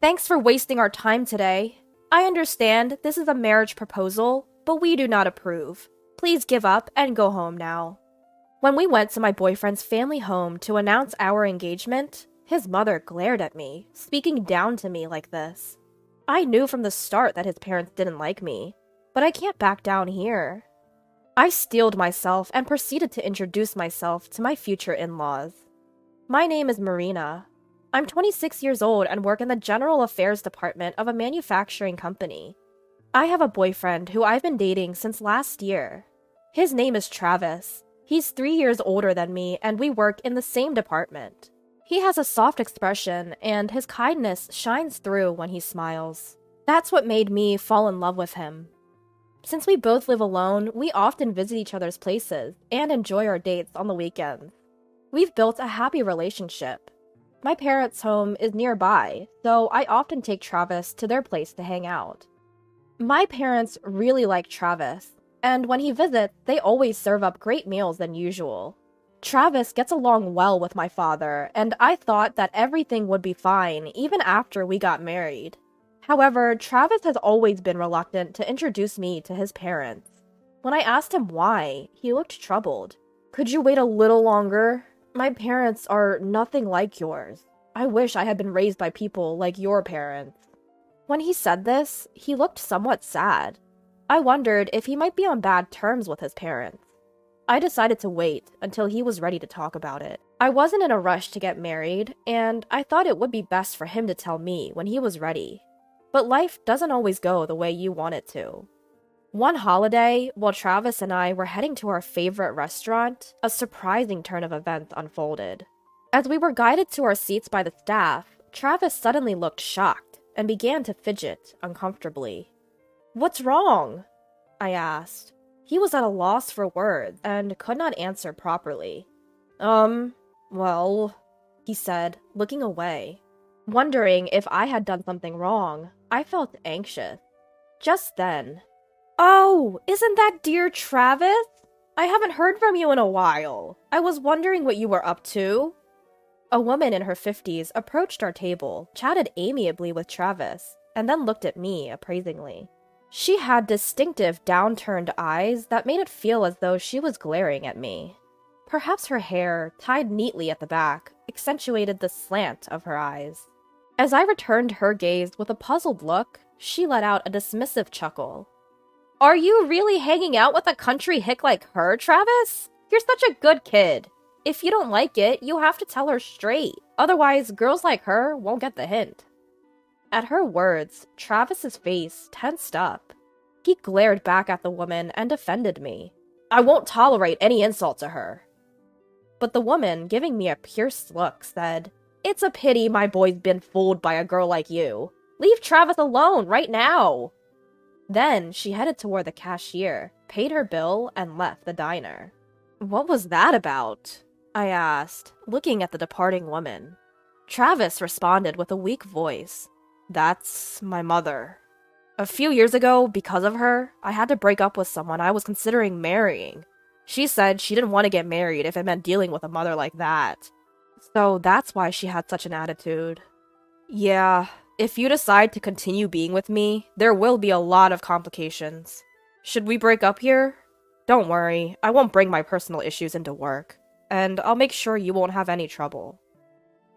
Thanks for wasting our time today. I understand this is a marriage proposal, but we do not approve. Please give up and go home now. When we went to my boyfriend's family home to announce our engagement, his mother glared at me, speaking down to me like this. I knew from the start that his parents didn't like me, but I can't back down here. I steeled myself and proceeded to introduce myself to my future in-laws. My name is Marina. I'm 26 years old and work in the general affairs department of a manufacturing company. I have a boyfriend who I've been dating since last year. His name is Travis. He's 3 years older than me and we work in the same department. He has a soft expression and his kindness shines through when he smiles. That's what made me fall in love with him. Since we both live alone, we often visit each other's places and enjoy our dates on the weekends. We've built a happy relationship. My parents' home is nearby, so I often take Travis to their place to hang out. My parents really like Travis, and when he visits, they always serve up great meals than usual. Travis gets along well with my father, and I thought that everything would be fine even after we got married. However, Travis has always been reluctant to introduce me to his parents. When I asked him why, he looked troubled. "Could you wait a little longer? My parents are nothing like yours. I wish I had been raised by people like your parents." When he said this, he looked somewhat sad. I wondered if he might be on bad terms with his parents. I decided to wait until he was ready to talk about it. I wasn't in a rush to get married, and I thought it would be best for him to tell me when he was ready. But life doesn't always go the way you want it to. One holiday, while Travis and I were heading to our favorite restaurant, a surprising turn of events unfolded. As we were guided to our seats by the staff, Travis suddenly looked shocked and began to fidget uncomfortably. "What's wrong?" I asked. He was at a loss for words and could not answer properly. Well, he said, looking away. Wondering if I had done something wrong, I felt anxious. Just then, "Oh, isn't that dear Travis? I haven't heard from you in a while. I was wondering what you were up to." A woman in her 50s approached our table, chatted amiably with Travis, and then looked at me appraisingly. She had distinctive downturned eyes that made it feel as though she was glaring at me. Perhaps her hair, tied neatly at the back, accentuated the slant of her eyes. As I returned her gaze with a puzzled look, she let out a dismissive chuckle. "Are you really hanging out with a country hick like her, Travis? You're such a good kid. If you don't like it, you have to tell her straight. Otherwise, girls like her won't get the hint." At her words, Travis's face tensed up. He glared back at the woman and defended me. "I won't tolerate any insult to her." But the woman, giving me a pierced look, said, "It's a pity my boy's been fooled by a girl like you. Leave Travis alone right now." Then she headed toward the cashier, paid her bill, and left the diner. "What was that about?" I asked, looking at the departing woman. Travis responded with a weak voice. "That's my mother. A few years ago, because of her, I had to break up with someone I was considering marrying. She said she didn't want to get married if it meant dealing with a mother like that. So that's why she had such an attitude. Yeah, if you decide to continue being with me, there will be a lot of complications. Should we break up here? Don't worry, I won't bring my personal issues into work, and I'll make sure you won't have any trouble."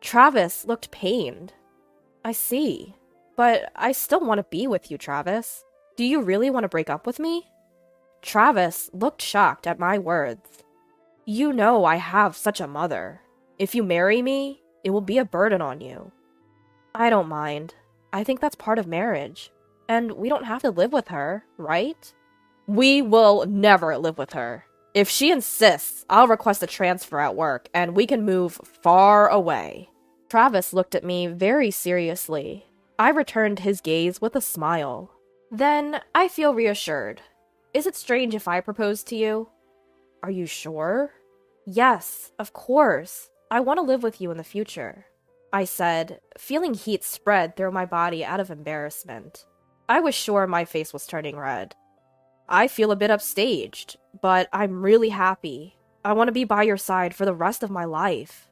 Travis looked pained. "I see. But I still want to be with you, Travis. Do you really want to break up with me?" Travis looked shocked at my words. "You know I have such a mother. If you marry me, it will be a burden on you." "I don't mind. I think that's part of marriage. And we don't have to live with her, right?" "We will never live with her. If she insists, I'll request a transfer at work, and we can move far away." Travis looked at me very seriously. I returned his gaze with a smile. "Then I feel reassured. Is it strange if I propose to you?" "Are you sure?" "Yes, of course. I want to live with you in the future," I said, feeling heat spread through my body out of embarrassment. I was sure my face was turning red. "I feel a bit upstaged, but I'm really happy. I want to be by your side for the rest of my life."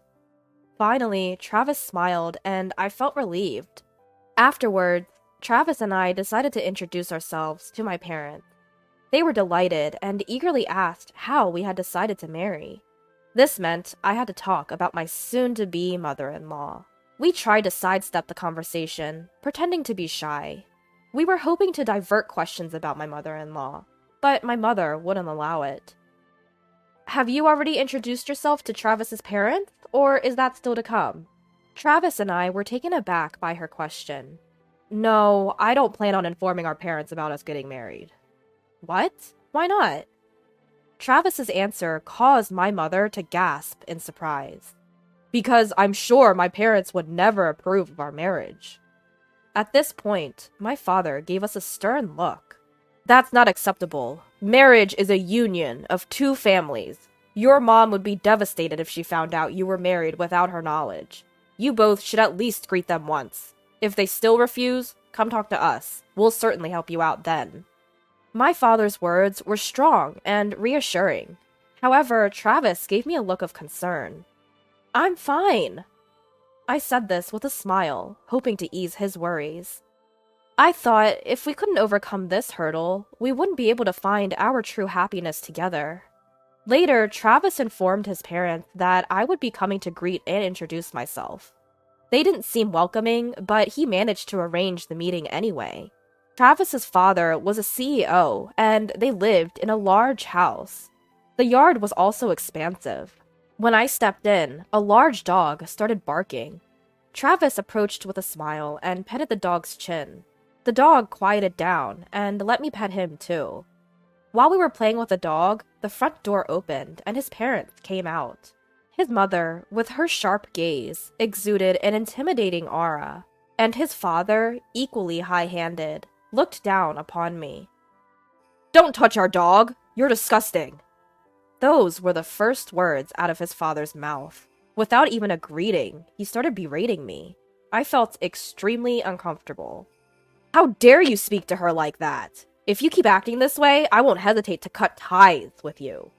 Finally, Travis smiled, and I felt relieved. Afterwards, Travis and I decided to introduce ourselves to my parents. They were delighted and eagerly asked how we had decided to marry. This meant I had to talk about my soon-to-be mother-in-law. We tried to sidestep the conversation, pretending to be shy. We were hoping to divert questions about my mother-in-law, but my mother wouldn't allow it. Have you already introduced yourself to Travis's parents, or is that still to come? Travis and I were taken aback by her question. No, I don't plan on informing our parents about us getting married. What? Why not? Travis's answer caused my mother to gasp in surprise. Because I'm sure my parents would never approve of our marriage. At this point, my father gave us a stern look. That's not acceptable. Marriage is a union of two families. Your mom would be devastated if she found out you were married without her knowledge. You both should at least greet them once. If they still refuse, come talk to us. We'll certainly help you out then. My father's words were strong and reassuring. However, Travis gave me a look of concern. I'm fine. I said this with a smile, hoping to ease his worries. I thought if we couldn't overcome this hurdle, we wouldn't be able to find our true happiness together. Later, Travis informed his parents that I would be coming to greet and introduce myself. They didn't seem welcoming, but he managed to arrange the meeting anyway. Travis's father was a CEO, and they lived in a large house. The yard was also expansive. When I stepped in, a large dog started barking. Travis approached with a smile and petted the dog's chin. The dog quieted down and let me pet him too. While we were playing with the dog, the front door opened and his parents came out. His mother, with her sharp gaze, exuded an intimidating aura, and his father, equally high-handed, looked down upon me. "Don't touch our dog! You're disgusting!" Those were the first words out of his father's mouth. Without even a greeting, he started berating me. I felt extremely uncomfortable. "How dare you speak to her like that? If you keep acting this way, I won't hesitate to cut ties with you."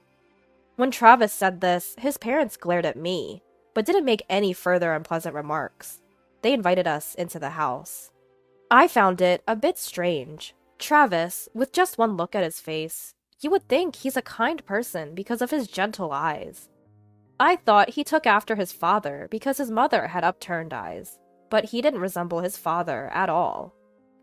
When Travis said this, his parents glared at me, but didn't make any further unpleasant remarks. They invited us into the house. I found it a bit strange. Travis, with just one look at his face, you would think he's a kind person because of his gentle eyes. I thought he took after his father because his mother had upturned eyes, but he didn't resemble his father at all.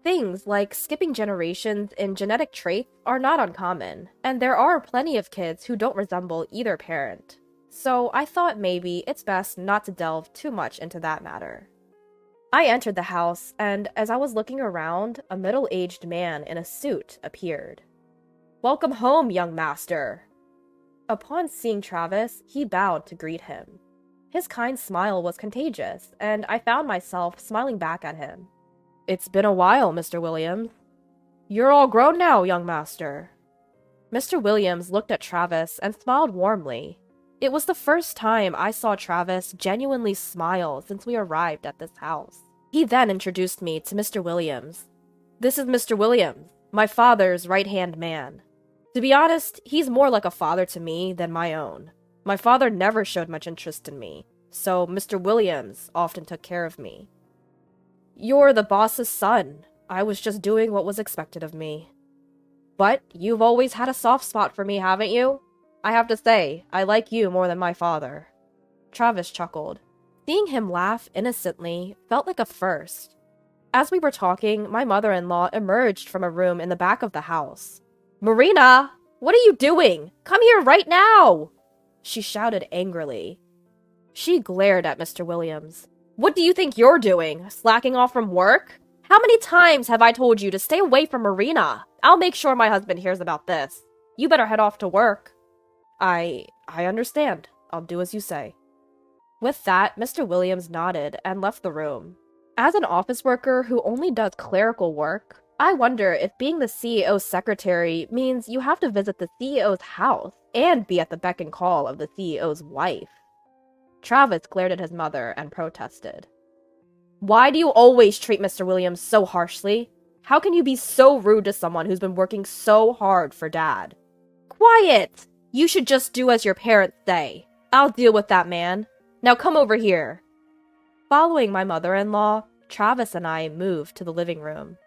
Things like skipping generations in genetic traits are not uncommon, and there are plenty of kids who don't resemble either parent. So I thought maybe it's best not to delve too much into that matter. I entered the house, and as I was looking around, a middle-aged man in a suit appeared. "Welcome home, young master." Upon seeing Travis, he bowed to greet him. His kind smile was contagious, and I found myself smiling back at him. "It's been a while, Mr. Williams." "You're all grown now, young master." Mr. Williams looked at Travis and smiled warmly. It was the first time I saw Travis genuinely smile since we arrived at this house. He then introduced me to Mr. Williams. "This is Mr. Williams, my father's right-hand man. To be honest, he's more like a father to me than my own. My father never showed much interest in me, so Mr. Williams often took care of me." "You're the boss's son. I was just doing what was expected of me." "But you've always had a soft spot for me, haven't you? I have to say, I like you more than my father." Travis chuckled. Seeing him laugh innocently felt like a first. As we were talking, my mother-in-law emerged from a room in the back of the house. "Marina, what are you doing? Come here right now!" she shouted angrily. She glared at Mr. Williams. "What do you think you're doing? Slacking off from work? How many times have I told you to stay away from Marina? I'll make sure my husband hears about this. You better head off to work." I understand. I'll do as you say." With that, Mr. Williams nodded and left the room. As an office worker who only does clerical work, I wonder if being the CEO's secretary means you have to visit the CEO's house and be at the beck and call of the CEO's wife. Travis glared at his mother and protested. "Why do you always treat Mr. Williams so harshly? How can you be so rude to someone who's been working so hard for Dad?" "Quiet! You should just do as your parents say. I'll deal with that man. Now come over here." Following my mother-in-law, Travis and I moved to the living room.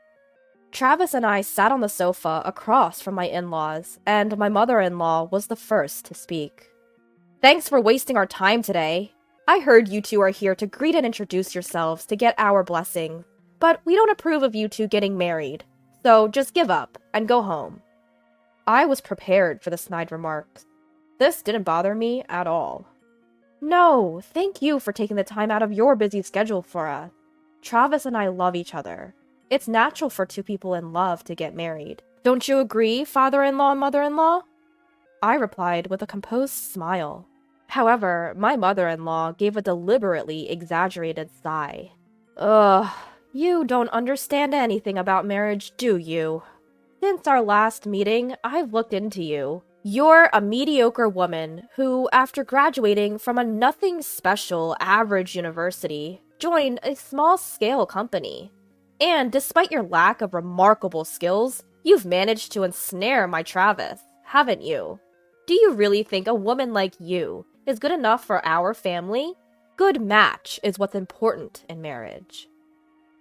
Travis and I sat on the sofa across from my in-laws, and my mother-in-law was the first to speak. "Thanks for wasting our time today. I heard you two are here to greet and introduce yourselves to get our blessing, but we don't approve of you two getting married, so just give up and go home." I was prepared for the snide remarks. This didn't bother me at all. "No, thank you for taking the time out of your busy schedule for us. Travis and I love each other. It's natural for two people in love to get married. Don't you agree, father-in-law and mother-in-law?" I replied with a composed smile. However, my mother-in-law gave a deliberately exaggerated sigh. "Ugh, you don't understand anything about marriage, do you? Since our last meeting, I've looked into you. You're a mediocre woman who, after graduating from a nothing special average university, joined a small-scale company. And despite your lack of remarkable skills, you've managed to ensnare my Travis, haven't you? Do you really think a woman like you is good enough for our family? Good match is what's important in marriage."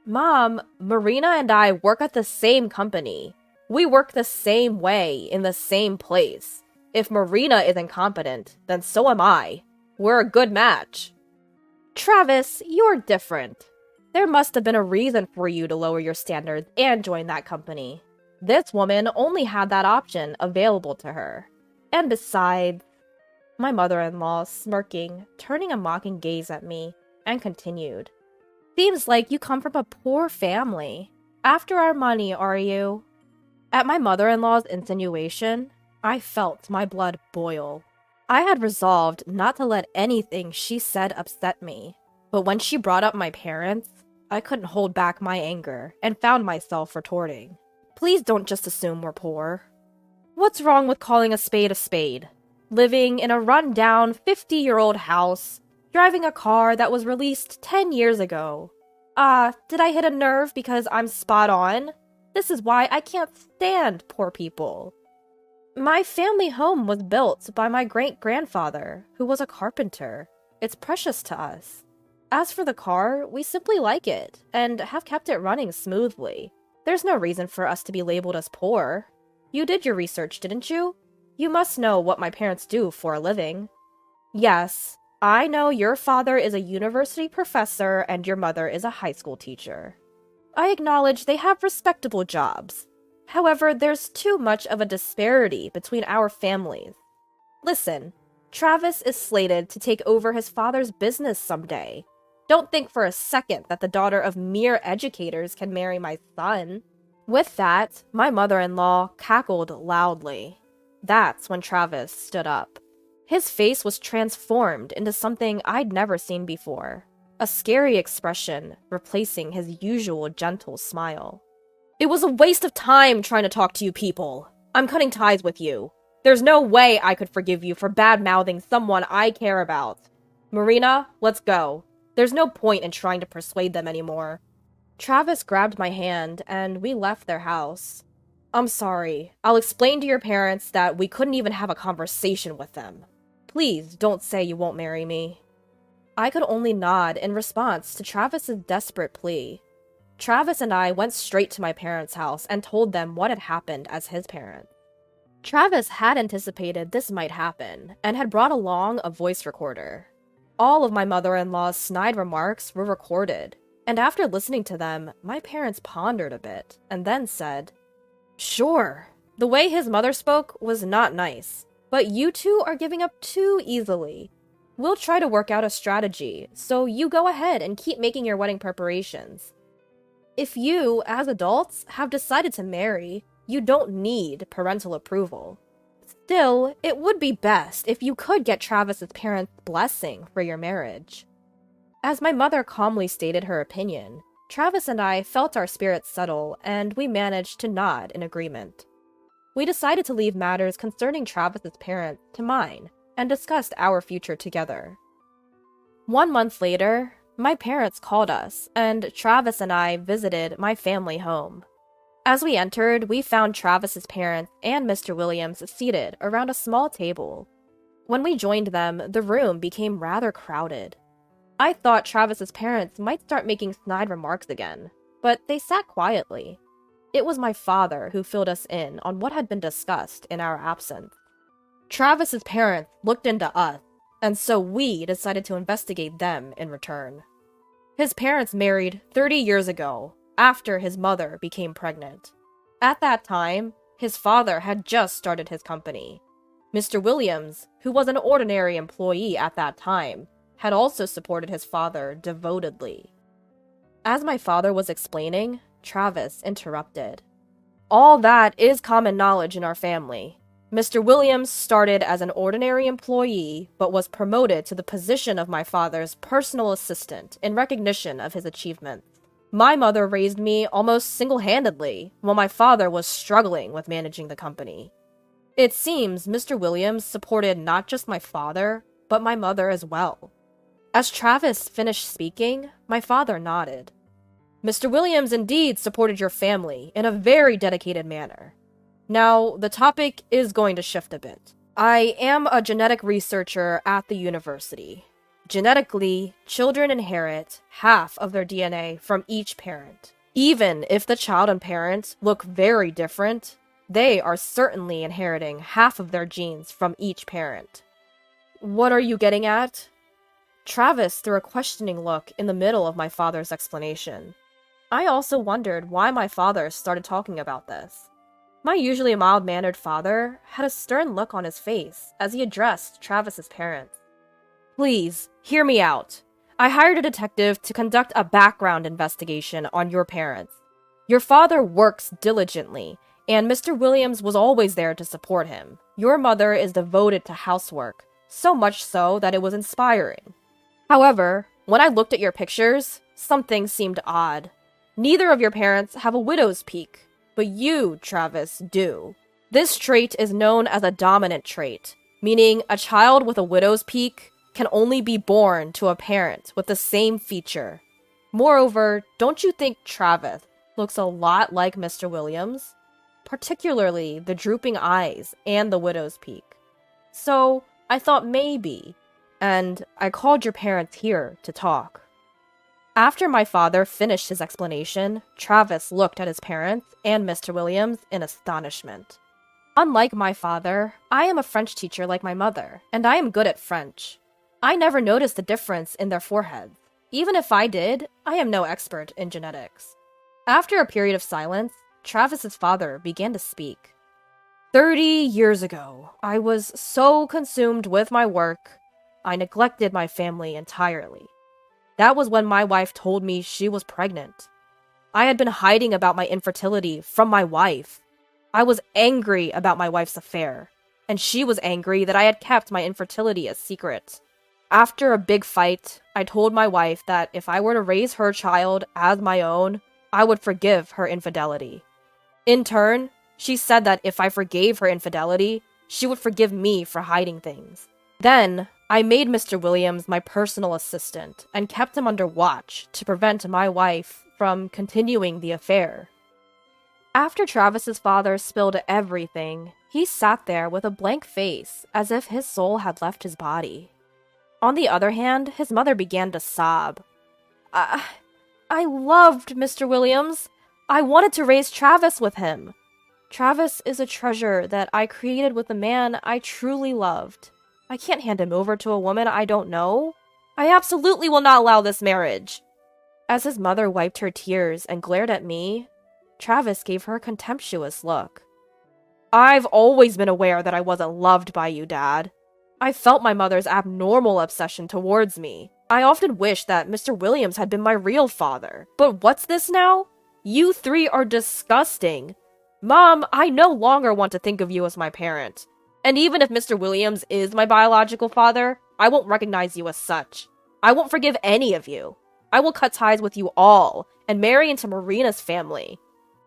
"Mom, Marina and I work at the same company. We work the same way in the same place. If Marina is incompetent, then so am I. We're a good match." "Travis, you're different. There must have been a reason for you to lower your standards and join that company. This woman only had that option available to her. And besides," my mother-in-law smirking, turning a mocking gaze at me, and continued, "Seems like you come from a poor family. After our money, are you?" At my mother-in-law's insinuation, I felt my blood boil. I had resolved not to let anything she said upset me, but when she brought up my parents, I couldn't hold back my anger and found myself retorting. "Please don't just assume we're poor. What's wrong with calling a spade? Living in a run-down 50-year-old house, driving a car that was released 10 years ago. Did I hit a nerve because I'm spot on? This is why I can't stand poor people. My family home was built by my great-grandfather, who was a carpenter. It's precious to us. As for the car, we simply like it, and have kept it running smoothly. There's no reason for us to be labeled as poor. You did your research, didn't you? You must know what my parents do for a living. Yes, I know your father is a university professor and your mother is a high school teacher. I acknowledge they have respectable jobs. However, there's too much of a disparity between our families. Listen, Travis is slated to take over his father's business someday. Don't think for a second that the daughter of mere educators can marry my son." With that, my mother-in-law cackled loudly. That's when Travis stood up. His face was transformed into something I'd never seen before. A scary expression replacing his usual gentle smile. "It was a waste of time trying to talk to you people. I'm cutting ties with you. There's no way I could forgive you for bad-mouthing someone I care about. Marina, let's go. There's no point in trying to persuade them anymore." Travis grabbed my hand, and we left their house. "I'm sorry. I'll explain to your parents that we couldn't even have a conversation with them. Please don't say you won't marry me." I could only nod in response to Travis's desperate plea. Travis and I went straight to my parents' house and told them what had happened as his parents. Travis had anticipated this might happen, and had brought along a voice recorder. All of my mother-in-law's snide remarks were recorded, and after listening to them, my parents pondered a bit, and then said, "Sure, the way his mother spoke was not nice, but you two are giving up too easily. We'll try to work out a strategy, so you go ahead and keep making your wedding preparations. If you, as adults, have decided to marry, you don't need parental approval. Still, it would be best if you could get Travis's parents' blessing for your marriage." As my mother calmly stated her opinion, Travis and I felt our spirits settle, and we managed to nod in agreement. We decided to leave matters concerning Travis's parents to mine, and discussed our future together. 1 month later, my parents called us, and Travis and I visited my family home. As we entered, we found Travis's parents and Mr. Williams seated around a small table. When we joined them, the room became rather crowded. I thought Travis's parents might start making snide remarks again, but they sat quietly. It was my father who filled us in on what had been discussed in our absence. Travis's parents looked into us, and so we decided to investigate them in return. His parents married 30 years ago, after his mother became pregnant. At that time, his father had just started his company. Mr. Williams, who was an ordinary employee at that time, had also supported his father devotedly. As my father was explaining, Travis interrupted. All that is common knowledge in our family. Mr. Williams started as an ordinary employee, but was promoted to the position of my father's personal assistant in recognition of his achievements. My mother raised me almost single-handedly, while my father was struggling with managing the company. It seems Mr. Williams supported not just my father, but my mother as well. As Travis finished speaking, my father nodded. Mr. Williams indeed supported your family in a very dedicated manner. Now, the topic is going to shift a bit. I am a genetic researcher at the university. Genetically, children inherit half of their DNA from each parent. Even if the child and parent look very different, they are certainly inheriting half of their genes from each parent. What are you getting at? Travis threw a questioning look in the middle of my father's explanation. I also wondered why my father started talking about this. My usually mild-mannered father had a stern look on his face as he addressed Travis's parents. Please, hear me out. I hired a detective to conduct a background investigation on your parents. Your father works diligently, and Mr. Williams was always there to support him. Your mother is devoted to housework, so much so that it was inspiring. However, when I looked at your pictures, something seemed odd. Neither of your parents have a widow's peak, but you, Travis, do. This trait is known as a dominant trait, meaning a child with a widow's peak can only be born to a parent with the same feature. Moreover, don't you think Travis looks a lot like Mr. Williams? Particularly the drooping eyes and the widow's peak. So, I thought maybe, and I called your parents here to talk. After my father finished his explanation, Travis looked at his parents and Mr. Williams in astonishment. Unlike my father, I am a French teacher like my mother, and I am good at French. I never noticed the difference in their foreheads. Even if I did, I am no expert in genetics. After a period of silence, Travis's father began to speak. 30 years ago, I was so consumed with my work, I neglected my family entirely. That was when my wife told me she was pregnant. I had been hiding about my infertility from my wife. I was angry about my wife's affair, and she was angry that I had kept my infertility a secret. After a big fight, I told my wife that if I were to raise her child as my own, I would forgive her infidelity. In turn, she said that if I forgave her infidelity, she would forgive me for hiding things. Then, I made Mr. Williams my personal assistant and kept him under watch to prevent my wife from continuing the affair. After Travis's father spilled everything, he sat there with a blank face as if his soul had left his body. On the other hand, his mother began to sob. I loved Mr. Williams. I wanted to raise Travis with him. Travis is a treasure that I created with a man I truly loved. I can't hand him over to a woman I don't know. I absolutely will not allow this marriage. As his mother wiped her tears and glared at me, Travis gave her a contemptuous look. I've always been aware that I wasn't loved by you, Dad. I felt my mother's abnormal obsession towards me. I often wished that Mr. Williams had been my real father. But what's this now? You three are disgusting. Mom, I no longer want to think of you as my parent. And even if Mr. Williams is my biological father, I won't recognize you as such. I won't forgive any of you. I will cut ties with you all and marry into Marina's family.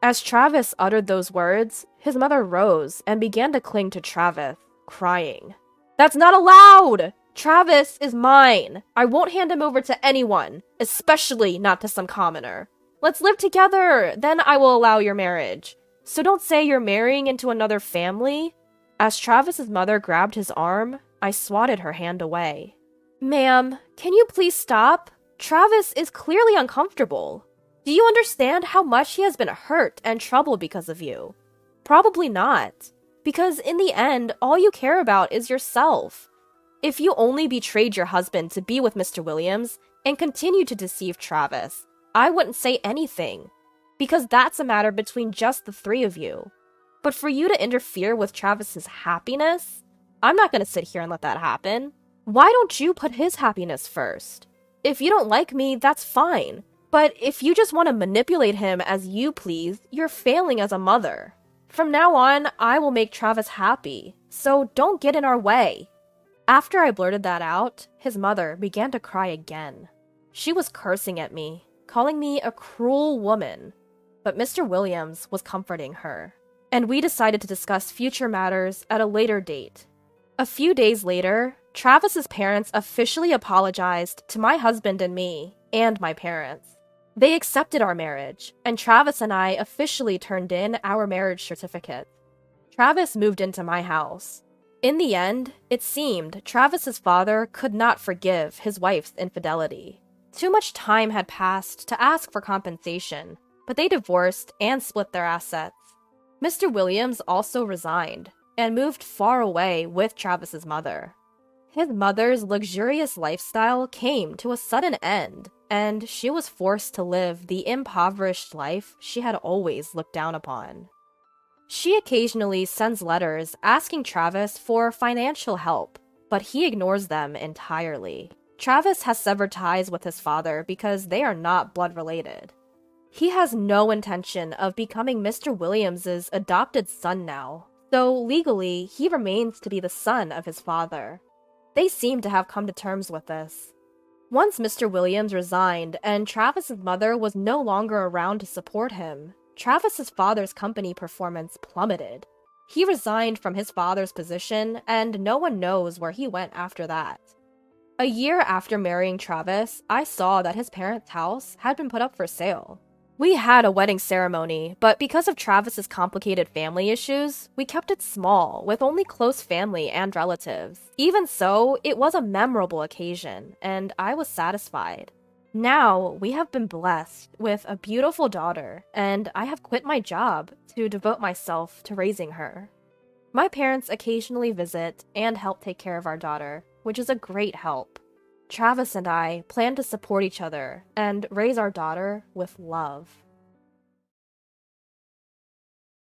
As Travis uttered those words, his mother rose and began to cling to Travis, crying. That's not allowed! Travis is mine. I won't hand him over to anyone, especially not to some commoner. Let's live together, then I will allow your marriage. So don't say you're marrying into another family. As Travis's mother grabbed his arm, I swatted her hand away. Ma'am, can you please stop? Travis is clearly uncomfortable. Do you understand how much he has been hurt and troubled because of you? Probably not. Because in the end, all you care about is yourself. If you only betrayed your husband to be with Mr. Williams and continued to deceive Travis, I wouldn't say anything. Because that's a matter between just the three of you. But for you to interfere with Travis's happiness, I'm not going to sit here and let that happen. Why don't you put his happiness first? If you don't like me, that's fine. But if you just want to manipulate him as you please, you're failing as a mother. From now on, I will make Travis happy, so don't get in our way. After I blurted that out, his mother began to cry again. She was cursing at me, calling me a cruel woman. But Mr. Williams was comforting her, and we decided to discuss future matters at a later date. A few days later, Travis's parents officially apologized to my husband and me, and my parents. They accepted our marriage, and Travis and I officially turned in our marriage certificate. Travis moved into my house. In the end, it seemed Travis's father could not forgive his wife's infidelity. Too much time had passed to ask for compensation, but they divorced and split their assets. Mr. Williams also resigned and moved far away with Travis's mother. His mother's luxurious lifestyle came to a sudden end, and she was forced to live the impoverished life she had always looked down upon. She occasionally sends letters asking Travis for financial help, but he ignores them entirely. Travis has severed ties with his father because they are not blood related. He has no intention of becoming Mr. Williams's adopted son now, so legally he remains to be the son of his father. They seem to have come to terms with this. Once Mr. Williams resigned and Travis's mother was no longer around to support him, Travis's father's company performance plummeted. He resigned from his father's position, and no one knows where he went after that. A year after marrying Travis, I saw that his parents' house had been put up for sale. We had a wedding ceremony, but because of Travis's complicated family issues, we kept it small, with only close family and relatives. Even so, it was a memorable occasion, and I was satisfied. Now, we have been blessed with a beautiful daughter, and I have quit my job to devote myself to raising her. My parents occasionally visit and help take care of our daughter, which is a great help. Travis and I plan to support each other and raise our daughter with love.